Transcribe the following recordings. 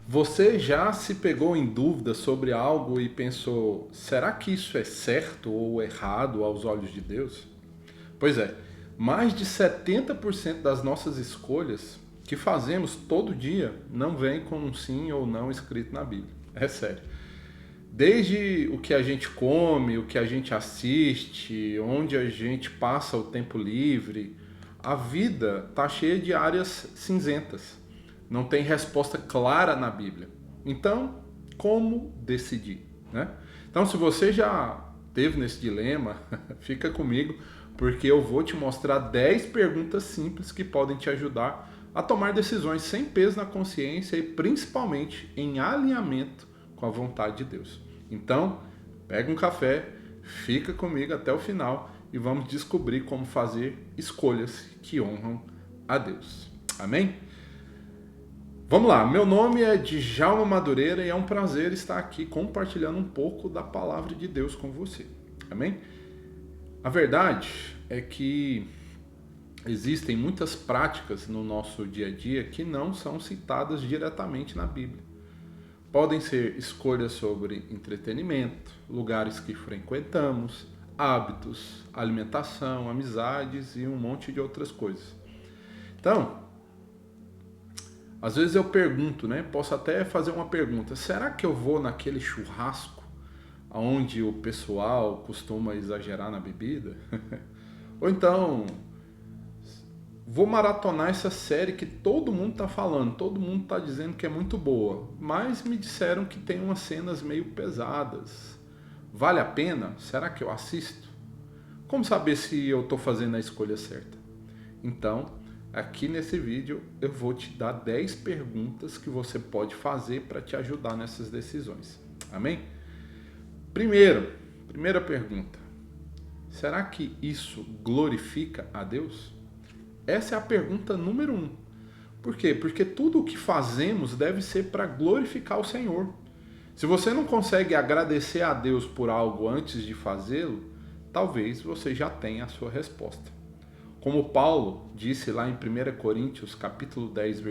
Você já se pegou em dúvida sobre algo e pensou, será que isso é certo ou errado aos olhos de Deus? Pois é, mais de 70% das nossas escolhas que fazemos todo dia não vem com um sim ou não escrito na Bíblia. É sério. Desde o que a gente come, o que a gente assiste, onde a gente passa o tempo livre, a vida está cheia de áreas cinzentas. Não tem resposta clara na Bíblia. Então, como decidir? Né? Então, se você já teve nesse dilema, fica comigo, porque eu vou te mostrar 10 perguntas simples que podem te ajudar a tomar decisões sem peso na consciência e principalmente em alinhamento com a vontade de Deus. Então, pega um café, fica comigo até o final e vamos descobrir como fazer escolhas que honram a Deus. Amém? Vamos lá, meu nome é Djalma Madureira e é um prazer estar aqui compartilhando um pouco da palavra de Deus com você. Amém? A verdade é que existem muitas práticas no nosso dia a dia que não são citadas diretamente na Bíblia. Podem ser escolhas sobre entretenimento, lugares que frequentamos, hábitos, alimentação, amizades e um monte de outras coisas. Então, às vezes eu pergunto, né? Posso até fazer uma pergunta: será que eu vou naquele churrasco onde o pessoal costuma exagerar na bebida? Ou então, vou maratonar essa série que todo mundo está falando, todo mundo está dizendo que é muito boa, mas me disseram que tem umas cenas meio pesadas. Vale a pena? Será que eu assisto? Como saber se eu estou fazendo a escolha certa? Então, aqui nesse vídeo eu vou te dar 10 perguntas que você pode fazer para te ajudar nessas decisões. Amém? Primeira pergunta: será que isso glorifica a Deus? Essa é a pergunta número 1. Por quê? Porque tudo o que fazemos deve ser para glorificar o Senhor. Se você não consegue agradecer a Deus por algo antes de fazê-lo, talvez você já tenha a sua resposta. Como Paulo disse lá em 1 Coríntios capítulo 10,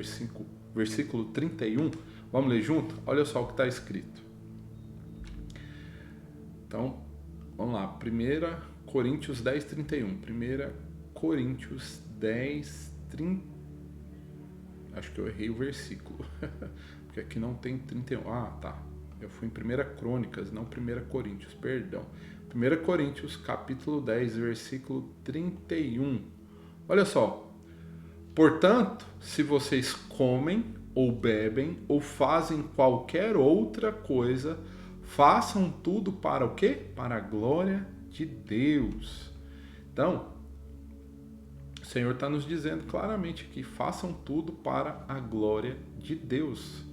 versículo 31, vamos ler junto? Olha só o que está escrito. Então, vamos lá, 1 Coríntios 10, 31. 1 Coríntios 10, 30. Acho que eu errei o versículo, porque aqui não tem 31. Ah, tá. Eu fui em 1 Crônicas, não 1 Coríntios, perdão. 1 Coríntios, capítulo 10, versículo 31. Olha só. Portanto, se vocês comem ou bebem ou fazem qualquer outra coisa, façam tudo para o quê? Para a glória de Deus. Então, o Senhor está nos dizendo claramente que façam tudo para a glória de Deus.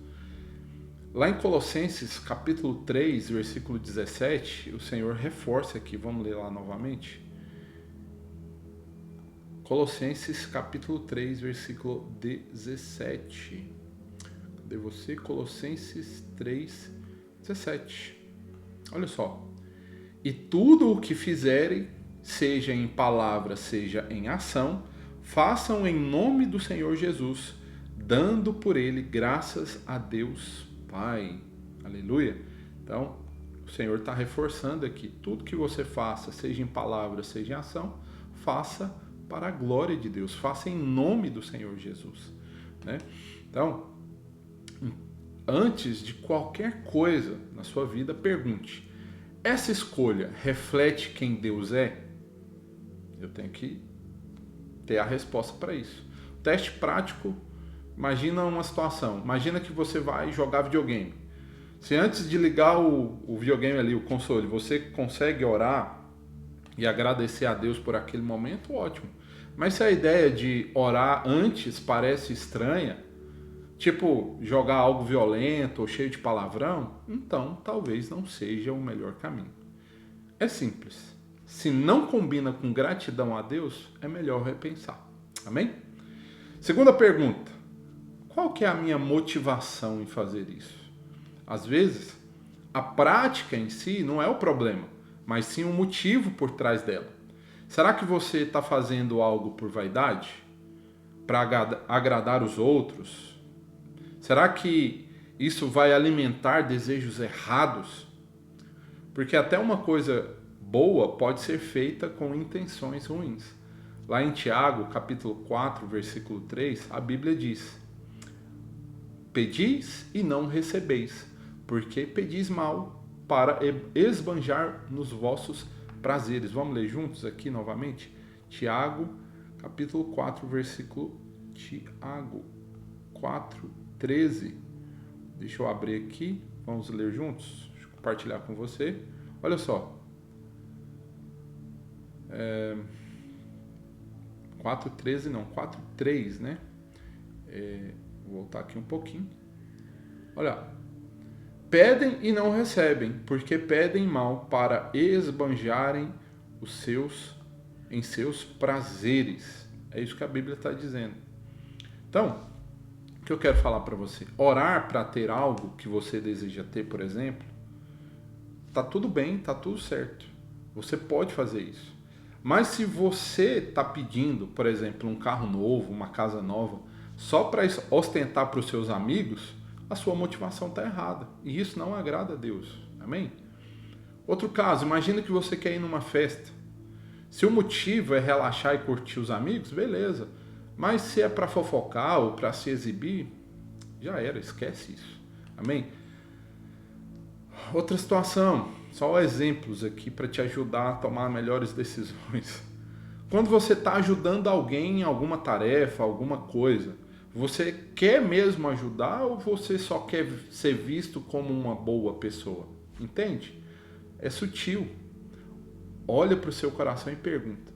Lá em Colossenses capítulo 3, versículo 17, o Senhor reforça aqui, vamos ler lá novamente. Colossenses capítulo 3, versículo 17. Cadê você? Colossenses 3, 17. Olha só. E tudo o que fizerem, seja em palavra, seja em ação, façam em nome do Senhor Jesus, dando por ele graças a Deus Pai. Aleluia. Então, o Senhor está reforçando aqui, tudo que você faça, seja em palavra, seja em ação, faça para a glória de Deus, faça em nome do Senhor Jesus. Né? Então, antes de qualquer coisa na sua vida, pergunte: essa escolha reflete quem Deus é? Eu tenho que ter a resposta para isso. Teste prático. Imagina uma situação. Imagina que você vai jogar videogame. Se antes de ligar o videogame ali, o console, você consegue orar e agradecer a Deus por aquele momento, ótimo. Mas se a ideia de orar antes parece estranha, tipo jogar algo violento ou cheio de palavrão, então talvez não seja o melhor caminho. É simples. Se não combina com gratidão a Deus, é melhor repensar. Amém? Segunda pergunta: qual que é a minha motivação em fazer isso? Às vezes, a prática em si não é o problema, mas sim o motivo por trás dela. Será que você está fazendo algo por vaidade? Para agradar os outros? Será que Isso vai alimentar desejos errados? Porque até uma coisa boa pode ser feita com intenções ruins. Lá em Tiago, capítulo 4, versículo 3, a Bíblia diz: pedis e não recebeis, porque pedis mal, para esbanjar nos vossos prazeres. Vamos ler juntos aqui novamente? Tiago, capítulo 4, versículo Tiago 4, 13. Deixa eu abrir aqui, vamos ler juntos, deixa eu compartilhar com você. Olha só. 4:13 não, 4:3, né? Vou voltar aqui um pouquinho. Olha, pedem e não recebem, porque pedem mal para esbanjarem em seus prazeres. É isso que a Bíblia está dizendo. Então, o que eu quero falar para você? Orar para ter algo que você deseja ter, por exemplo, tá tudo bem, tá tudo certo. Você pode fazer isso. Mas se você está pedindo, por exemplo, um carro novo, uma casa nova, só para ostentar para os seus amigos, a sua motivação está errada. E isso não agrada a Deus. Amém? Outro caso, imagina que você quer ir numa festa. Se o motivo é relaxar e curtir os amigos, beleza. Mas se é para fofocar ou para se exibir, já era, esquece isso. Amém? Outra situação, só exemplos aqui para te ajudar a tomar melhores decisões. Quando você está ajudando alguém em alguma tarefa, alguma coisa, você quer mesmo ajudar ou você só quer ser visto como uma boa pessoa? Entende? É sutil. Olha para o seu coração e pergunta: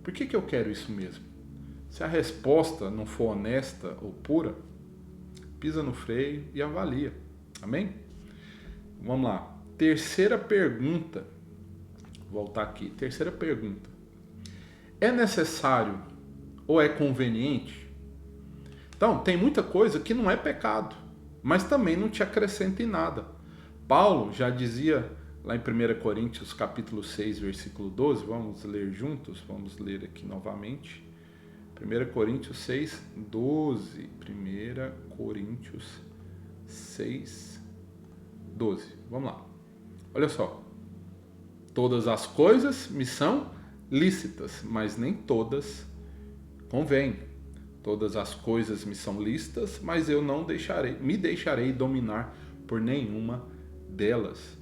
por que eu quero isso mesmo? Se a resposta não for honesta ou pura, pisa no freio e avalia. Amém? Vamos lá. Terceira pergunta. Vou voltar aqui. Terceira pergunta. É necessário ou é conveniente? Então, tem muita coisa que não é pecado, mas também não te acrescenta em nada. Paulo já dizia lá em 1 Coríntios capítulo 6, versículo 12, vamos ler juntos, vamos ler aqui novamente. 1 Coríntios 6, 12. 1 Coríntios 6, 12. Vamos lá. Olha só. Todas as coisas me são lícitas, mas nem todas convêm. Todas as coisas me são lícitas, mas eu não me deixarei dominar por nenhuma delas.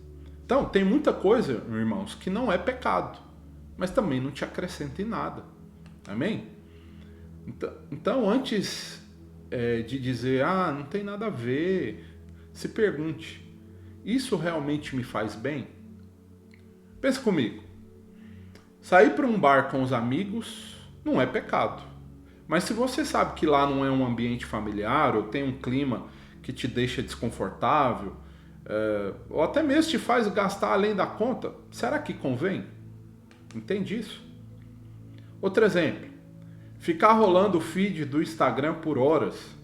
Então, tem muita coisa, irmãos, que não é pecado, mas também não te acrescenta em nada. Amém? Então antes de dizer, não tem nada a ver, se pergunte, isso realmente me faz bem? Pensa comigo. Sair para um bar com os amigos não é pecado. Mas se você sabe que lá não é um ambiente familiar ou tem um clima que te deixa desconfortável, ou até mesmo te faz gastar além da conta, será que convém? Entende isso? Outro exemplo. Ficar rolando o feed do Instagram por horas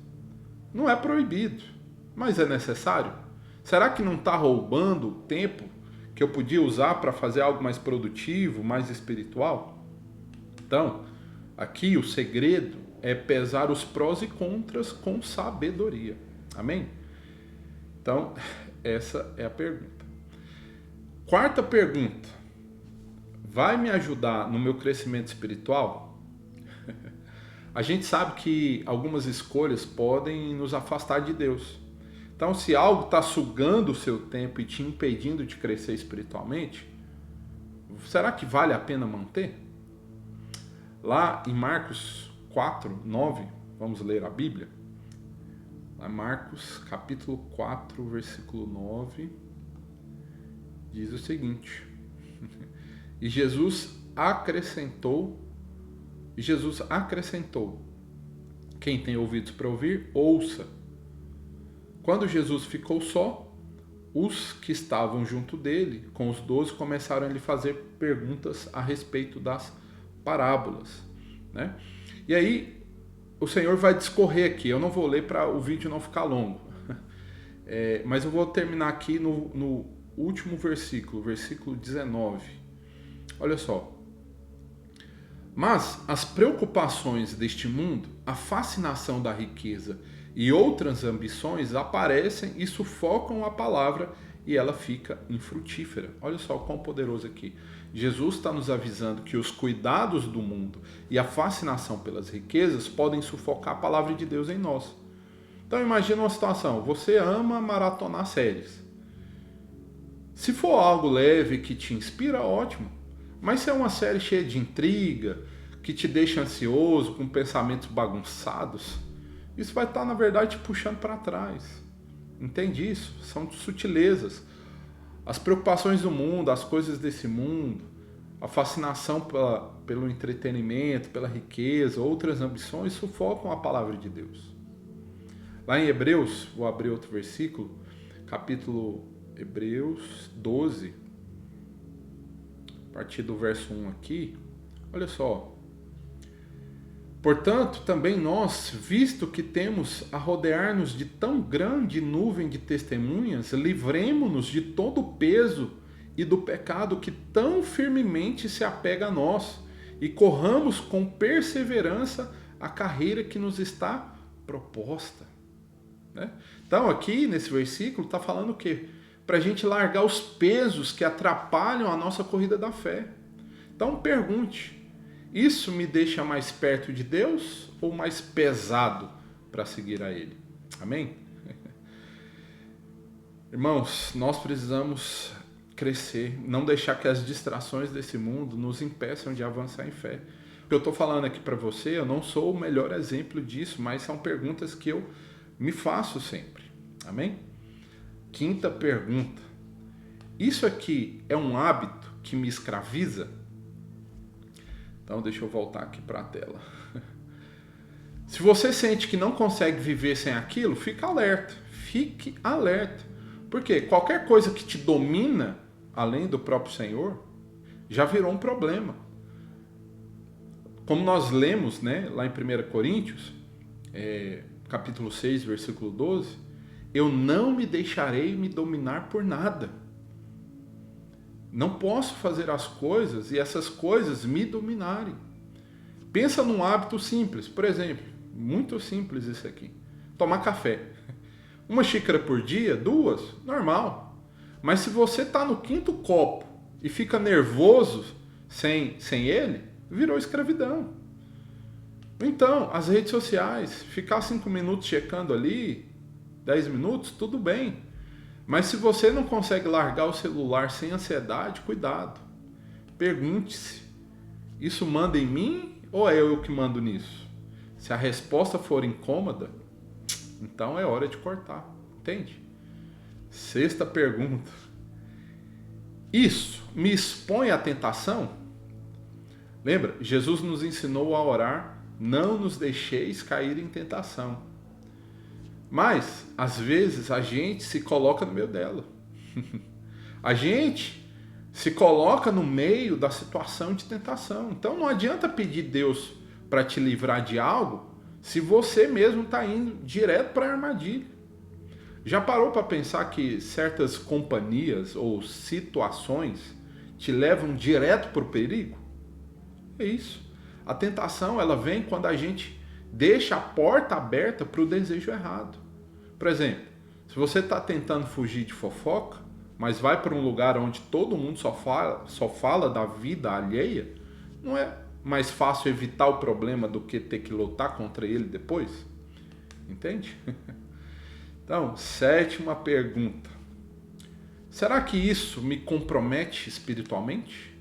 não é proibido, mas é necessário? Será que não está roubando o tempo que eu podia usar para fazer algo mais produtivo, mais espiritual? Então, aqui o segredo é pesar os prós e contras com sabedoria. Amém? Então, essa é a pergunta. Quarta pergunta. Vai me ajudar no meu crescimento espiritual? A gente sabe que algumas escolhas podem nos afastar de Deus. Então, se algo está sugando o seu tempo e te impedindo de crescer espiritualmente, será que vale a pena manter? Lá em Marcos 4, 9, vamos ler a Bíblia. Lá Marcos capítulo 4, versículo 9, diz o seguinte: E Jesus acrescentou, quem tem ouvidos para ouvir, ouça. Quando Jesus ficou só, os que estavam junto dele, com os 12, começaram a lhe fazer perguntas a respeito das parábolas, né? E aí, o Senhor vai discorrer aqui. Eu não vou ler para o vídeo não ficar longo, mas eu vou terminar aqui no último versículo, versículo 19. Olha só. Mas as preocupações deste mundo, a fascinação da riqueza E outras ambições aparecem e sufocam a palavra e ela fica infrutífera. Olha só o quão poderoso aqui. Jesus está nos avisando que os cuidados do mundo e a fascinação pelas riquezas podem sufocar a palavra de Deus em nós. Então imagina uma situação, você ama maratonar séries. Se for algo leve que te inspira, ótimo. Mas se é uma série cheia de intriga, que te deixa ansioso, com pensamentos bagunçados, isso vai estar, na verdade, te puxando para trás. Entende isso? São sutilezas. As preocupações do mundo, as coisas desse mundo, a fascinação pelo entretenimento, pela riqueza, outras ambições, sufocam a palavra de Deus. Lá em Hebreus, vou abrir outro versículo, capítulo Hebreus 12, a partir do verso 1 aqui, olha só. Portanto, também nós, visto que temos a rodear-nos de tão grande nuvem de testemunhas, livremo-nos de todo o peso e do pecado que tão firmemente se apega a nós, e corramos com perseverança a carreira que nos está proposta. Né? Então, aqui nesse versículo está falando o quê? Para a gente largar os pesos que atrapalham a nossa corrida da fé. Então, pergunte. Isso me deixa mais perto de Deus ou mais pesado para seguir a Ele? Amém? Irmãos, nós precisamos crescer, não deixar que as distrações desse mundo nos impeçam de avançar em fé. O que eu estou falando aqui para você, eu não sou o melhor exemplo disso, mas são perguntas que eu me faço sempre. Amém? Quinta pergunta. Isso aqui é um hábito que me escraviza? Então, deixa eu voltar aqui para a tela. Se você sente que não consegue viver sem aquilo, fica alerta. Fique alerta. Porque qualquer coisa que te domina, além do próprio Senhor, já virou um problema. Como nós lemos, né, lá em 1 Coríntios, capítulo 6, versículo 12, eu não me deixarei me dominar por nada. Não posso fazer as coisas e essas coisas me dominarem. Pensa num hábito simples, por exemplo, muito simples isso aqui. Tomar café. Uma xícara por dia, 2, normal. Mas se você está no 5º copo e fica nervoso sem ele, virou escravidão. Então, as redes sociais, ficar 5 minutos checando ali, 10 minutos, tudo bem. Mas se você não consegue largar o celular sem ansiedade, cuidado. Pergunte-se, isso manda em mim ou é eu que mando nisso? Se a resposta for incômoda, então é hora de cortar, entende? Sexta pergunta. Isso me expõe à tentação? Lembra, Jesus nos ensinou a orar, não nos deixeis cair em tentação. Mas, às vezes, a gente se coloca no meio dela. A gente se coloca no meio da situação de tentação. Então, não adianta pedir Deus para te livrar de algo se você mesmo está indo direto para a armadilha. Já parou para pensar que certas companhias ou situações te levam direto para o perigo? É isso. A tentação, ela vem quando a gente deixa a porta aberta para o desejo errado. Por exemplo, se você está tentando fugir de fofoca, mas vai para um lugar onde todo mundo só fala da vida alheia, não é mais fácil evitar o problema do que ter que lutar contra ele depois? Entende? Então, sétima pergunta. Será que isso me compromete espiritualmente?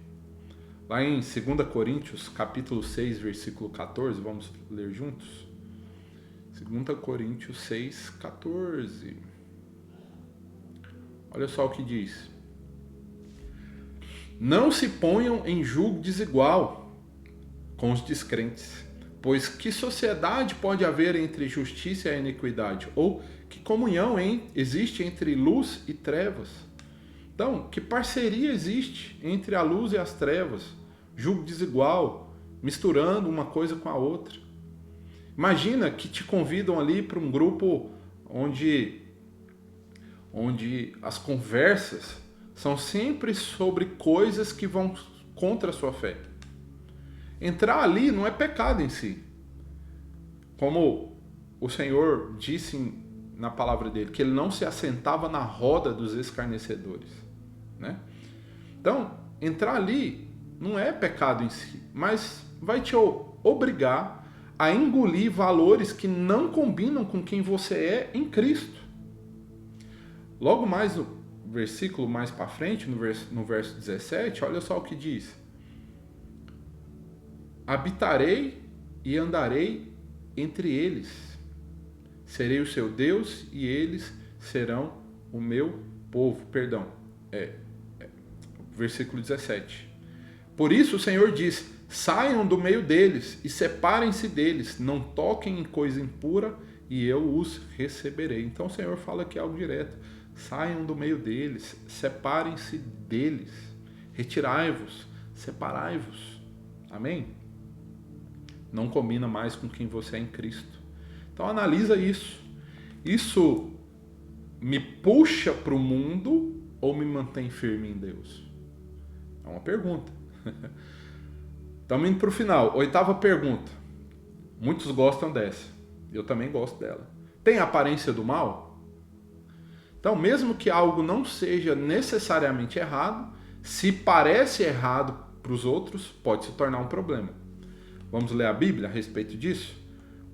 Lá em 2 Coríntios, capítulo 6, versículo 14, vamos ler juntos? 2 Coríntios 6, 14. Olha só o que diz. Não se ponham em julgo desigual com os descrentes, pois que sociedade pode haver entre justiça e iniquidade? Ou que comunhão existe entre luz e trevas? Então, que parceria existe entre a luz e as trevas? Julgo desigual, misturando uma coisa com a outra. Imagina que te convidam ali para um grupo onde as conversas são sempre sobre coisas que vão contra a sua fé. Entrar ali não é pecado em si. Como o Senhor disse na palavra dele que ele não se assentava na roda dos escarnecedores, né? Então, entrar ali não é pecado em si, mas vai te obrigar a engolir valores que não combinam com quem você é em Cristo. Logo mais no versículo mais para frente, no verso 17, olha só o que diz: habitarei e andarei entre eles, serei o seu Deus e eles serão o meu povo. Perdão, versículo 17. Por isso o Senhor diz: saiam do meio deles e separem-se deles, não toquem em coisa impura e eu os receberei. Então o Senhor fala aqui algo direto: saiam do meio deles, separem-se deles, retirai-vos, separai-vos. Amém? Não combina mais com quem você é em Cristo. Então analisa isso. Isso me puxa para o mundo ou me mantém firme em Deus? É uma pergunta. Estamos indo para o final. 8ª pergunta. Muitos gostam dessa. Eu também gosto dela. Tem aparência do mal? Então, mesmo que algo não seja necessariamente errado, se parece errado para os outros, pode se tornar um problema. Vamos ler a Bíblia a respeito disso?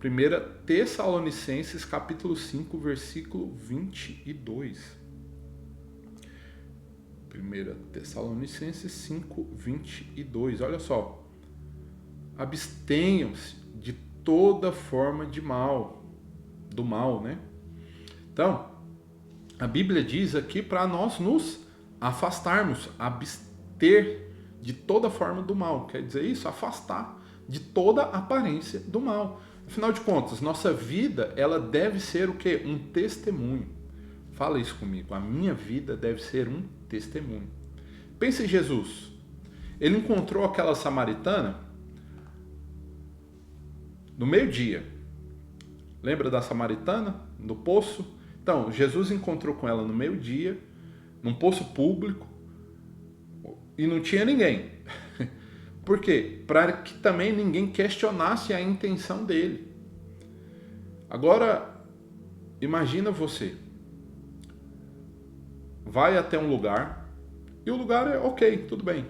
1 Tessalonicenses capítulo 5, versículo 22. 1 Tessalonicenses 5, 22. Olha só. Abstenham-se de toda forma de mal. Do mal, né? Então, a Bíblia diz aqui para nós nos afastarmos, abster de toda forma do mal. Quer dizer isso? Afastar de toda aparência do mal. Afinal de contas, nossa vida, ela deve ser o quê? Um testemunho. Fala isso comigo. A minha vida deve ser um testemunho. Pense em Jesus. Ele encontrou aquela samaritana no meio-dia. Lembra da samaritana? No poço? Então, Jesus encontrou com ela no meio-dia, num poço público, e não tinha ninguém. Por quê? Para que também ninguém questionasse a intenção dele. Agora, imagina você. Vai até um lugar, e o lugar é ok, tudo bem.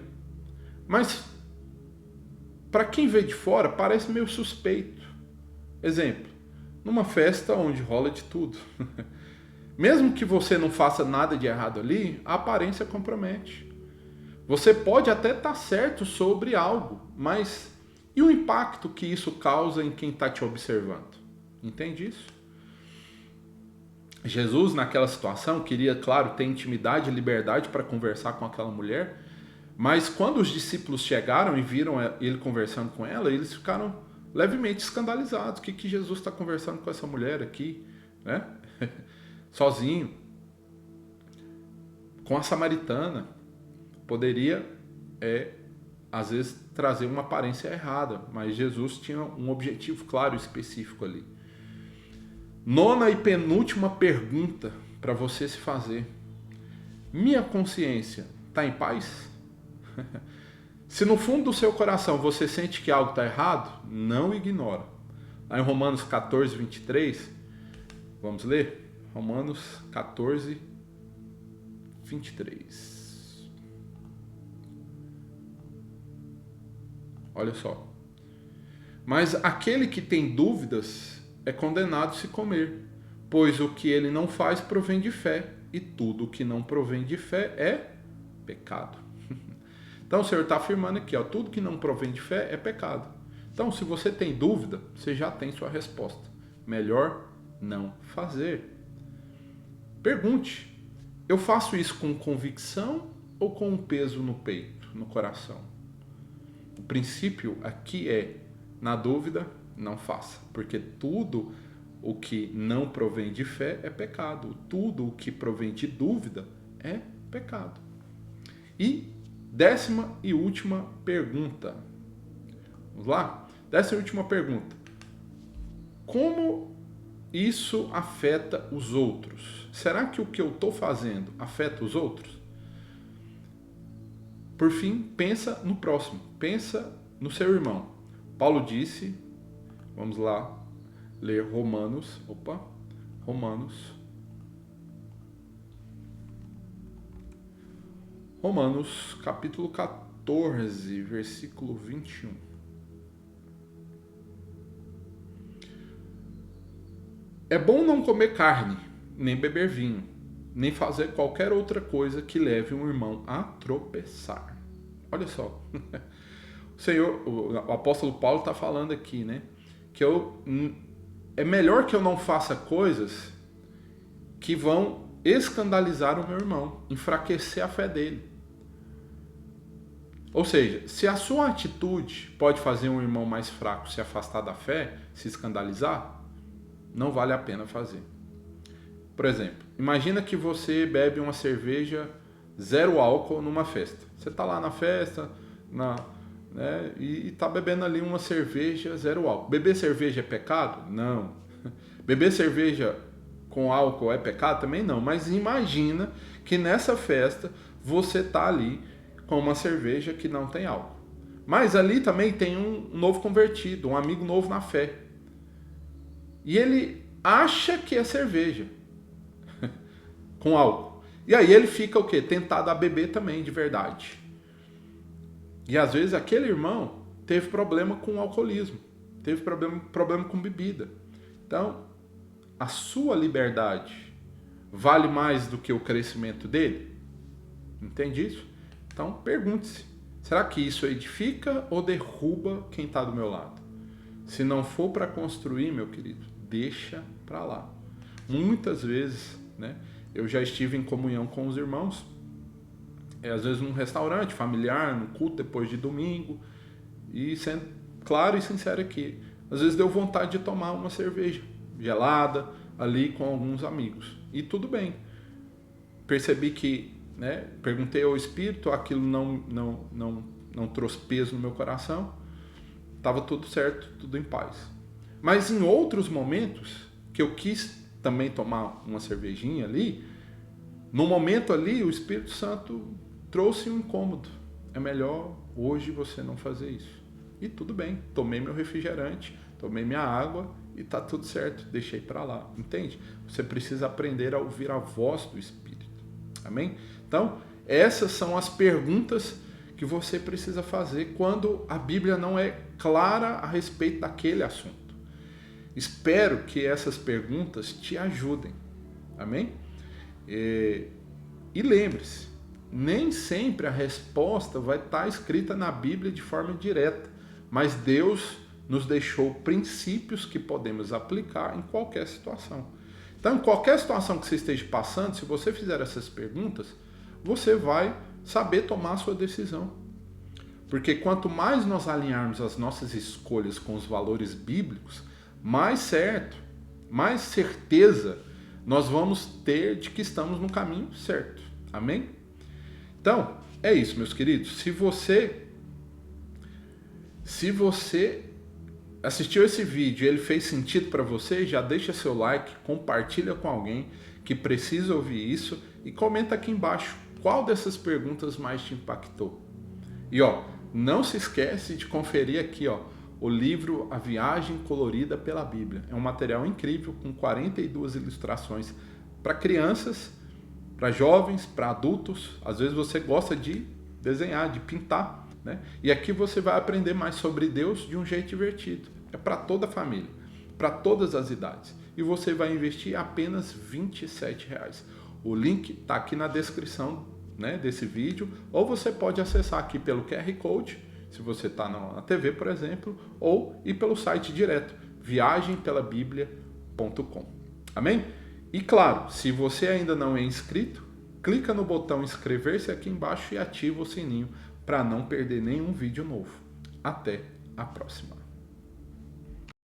Mas, para quem vê de fora, parece meio suspeito. Exemplo, numa festa onde rola de tudo. Mesmo que você não faça nada de errado ali, a aparência compromete. Você pode até estar certo sobre algo, mas e o impacto que isso causa em quem está te observando? Entende isso? Jesus, naquela situação, queria, claro, ter intimidade e liberdade para conversar com aquela mulher, mas quando os discípulos chegaram e viram ele conversando com ela, eles ficaram levemente escandalizados. O que Jesus está conversando com essa mulher aqui, né? Sozinho, com a samaritana? Poderia, às vezes, trazer uma aparência errada, mas Jesus tinha um objetivo claro e específico ali. 9ª e penúltima pergunta para você se fazer: minha consciência está em paz? Se no fundo do seu coração você sente que algo está errado, não ignora. Lá em Romanos 14, 23, vamos ler? Romanos 14, 23. Olha só. Mas aquele que tem dúvidas é condenado se comer, pois o que ele não faz provém de fé, e tudo o que não provém de fé é pecado. Então o Senhor está afirmando aqui, tudo que não provém de fé é pecado. Então, se você tem dúvida, você já tem sua resposta. Melhor não fazer. Pergunte: eu faço isso com convicção ou com um peso no peito, no coração? O princípio aqui é: na dúvida, não faça, porque tudo o que não provém de fé é pecado. Tudo o que provém de dúvida é pecado. E 10ª e última pergunta. Vamos lá? 10ª e última pergunta. Como isso afeta os outros? Será que o que eu estou fazendo afeta os outros? Por fim, pensa no próximo. Pensa no seu irmão. Paulo disse, vamos lá, ler Romanos, capítulo 14, versículo 21. É bom não comer carne, nem beber vinho, nem fazer qualquer outra coisa que leve um irmão a tropeçar. Olha só, o apóstolo Paulo está falando aqui, né? Que é melhor que eu não faça coisas que vão escandalizar o meu irmão, enfraquecer a fé dele. Ou seja, se a sua atitude pode fazer um irmão mais fraco se afastar da fé, se escandalizar, não vale a pena fazer. Por exemplo, imagina que você bebe uma cerveja 0 álcool numa festa. Você está lá na festa e está bebendo ali uma cerveja 0 álcool. Beber cerveja é pecado? Não. Beber cerveja com álcool é pecado? Também não. Mas imagina que nessa festa você está ali com uma cerveja que não tem álcool. Mas ali também tem um novo convertido, um amigo novo na fé. E ele acha que é cerveja com álcool. E aí ele fica o quê? Tentado a beber também, de verdade. E às vezes aquele irmão teve problema com o alcoolismo, teve problema com bebida. Então, a sua liberdade vale mais do que o crescimento dele? Entende isso? Então, pergunte-se, será que isso edifica ou derruba quem está do meu lado? Se não for para construir, meu querido, deixa para lá. Muitas vezes, né, eu já estive em comunhão com os irmãos, às vezes num restaurante familiar, num culto depois de domingo, e sendo claro e sincero aqui, às vezes deu vontade de tomar uma cerveja gelada ali com alguns amigos. E tudo bem. Percebi que, né, perguntei ao Espírito, aquilo não trouxe peso no meu coração, estava tudo certo, tudo em paz. Mas em outros momentos, que eu quis também tomar uma cervejinha ali, no momento ali o Espírito Santo trouxe um incômodo. É melhor hoje você não fazer isso. E tudo bem, tomei meu refrigerante, tomei minha água e tá tudo certo, deixei para lá, entende? Você precisa aprender a ouvir a voz do Espírito, amém? Então, essas são as perguntas que você precisa fazer quando a Bíblia não é clara a respeito daquele assunto. Espero que essas perguntas te ajudem, amém? E lembre-se, nem sempre a resposta vai estar escrita na Bíblia de forma direta, mas Deus nos deixou princípios que podemos aplicar em qualquer situação. Então, em qualquer situação que você esteja passando, se você fizer essas perguntas, você vai saber tomar a sua decisão. Porque quanto mais nós alinharmos as nossas escolhas com os valores bíblicos, mais certo, mais certeza nós vamos ter de que estamos no caminho certo. Amém? Então, é isso, meus queridos. Se você assistiu esse vídeo e ele fez sentido para você, já deixa seu like, compartilha com alguém que precisa ouvir isso e comenta aqui embaixo qual dessas perguntas mais te impactou. E não se esquece de conferir aqui, o livro A Viagem Colorida pela Bíblia. É um material incrível com 42 ilustrações para crianças, para jovens, para adultos. Às vezes você gosta de desenhar, de pintar, né? E aqui você vai aprender mais sobre Deus de um jeito divertido. É para toda a família, para todas as idades. E você vai investir apenas R$27. O link está aqui na descrição, né, desse vídeo, ou você pode acessar aqui pelo QR Code, se você está na TV, por exemplo, ou ir pelo site direto, viagempelabiblia.com. Amém? E claro, se você ainda não é inscrito, clica no botão inscrever-se aqui embaixo e ativa o sininho para não perder nenhum vídeo novo. Até a próxima!